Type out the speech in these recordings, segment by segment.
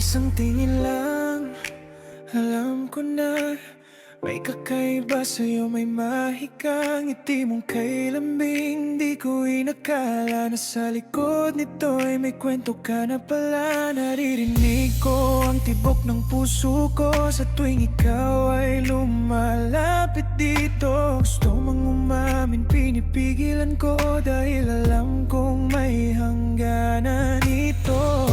Isang tingin lang, alam ko na may kakaiba sa'yo, may mahikang ngiti mong kay lambing. Di ko inakala na sa likod nito'y may kwento ka na pala. Naririnig ko ang tibok ng puso ko sa tuwing ikaw ay lumalapit dito. Gusto mang umamin, pinipigilan ko dahil alam kong may hangganan ito.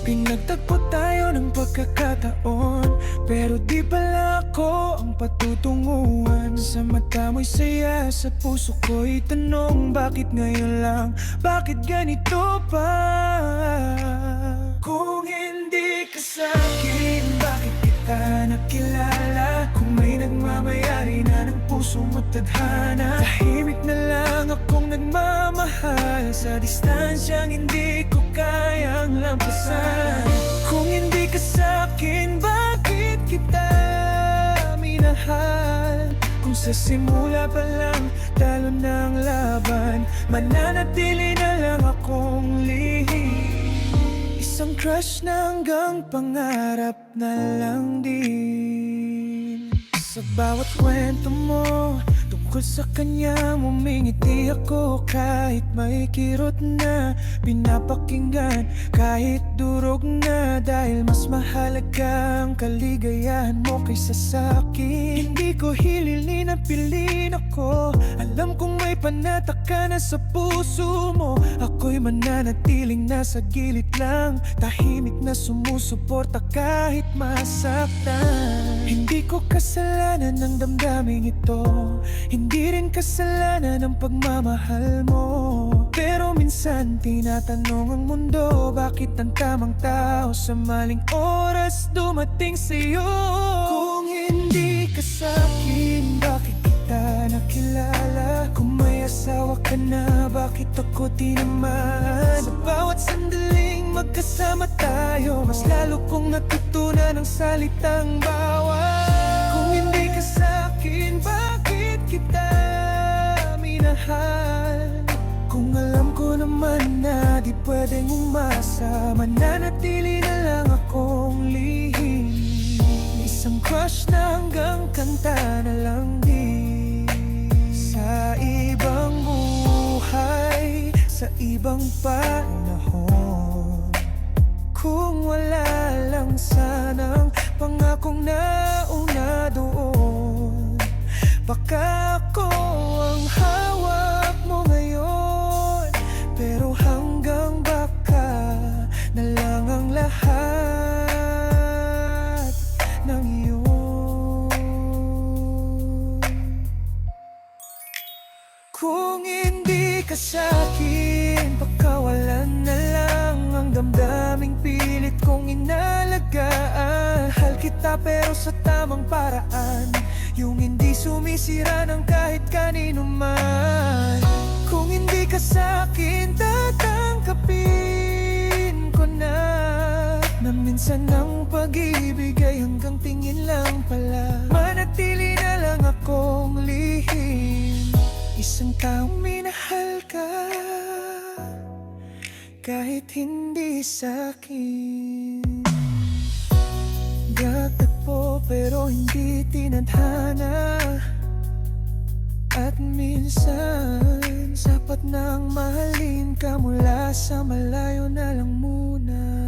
Pinagtagpo tayo ng pagkakataon, pero di pala ako ang patutunguhan. Sa mata mo'y saya, sa puso ko'y tanong, bakit ngayon lang, bakit ganito pa? Kung hindi ka sa'kin, bakit kita nakilala? Kung may nagmamayari na ng puso mo't tadhana, tahimik na lang akong nagmamahal sa distansyang hindi ko kayang lampasan. Kung hindi ka sa'kin, bakit kita minahal? Kung sa simula pa lang talo ng laban, mananatili na lang akong lihim. Isang crush na hanggang pangarap na lang din. Sa bawat kwento mo tungkol sa kanya, umingiti ako kahit may kirot na pinapakinggan, kahit durog na, dahil mas mahalaga ang kaligayahan mo kaysa sa'kin. Hindi ko hililin na pilin ako, alam kong may panatak ka na sa puso mo. Ako'y mananatiling nasa gilid lang, tahimik na sumusuporta kahit masaktan. Hindi ko kasalanan ng damdaming ito, hindi rin kasalanan ng pagmamahal mo. Pero minsan tinatanong ang mundo, bakit ang tamang tao sa maling oras dumating sa'yo? Kung hindi ka sa'kin, bakit kita nakilala? Kung may asawa ka na, bakit ako tinamaan? Sa bawat sandaling magkasama tayo, mas lalo kong natutunan ang salitang bawat. Kung hindi ka sa'kin, bakit kita minahal? Kung alam ko naman na di pwedeng umasa, mananatili na lang akong lihim. Isang crush na hanggang kanta na lang din. Sa ibang buhay, sa ibang panahon, kung wala lang sanang pangakong nauna doon, baka ako ang hawak mo ngayon. Pero hanggang baka na lang ang lahat ng iyon. Kung hindi ka sa'kin, baka wala na lang ang damdaming pilit kong inalagaan. Mahal kita pero sa tamang paraan, yung hindi sumisira ng kahit kanino man. Kung hindi ka sa'kin, tatangkapin ko na minsan ang pag-ibig ay hanggang tingin lang pala. Manatili na lang akong lihim. Isang taong minahal ka kahit hindi sa'kin. Nagtagpo pero hindi tinadhana, at minsan sapat nang mahalin ka mula sa malayo na lang muna.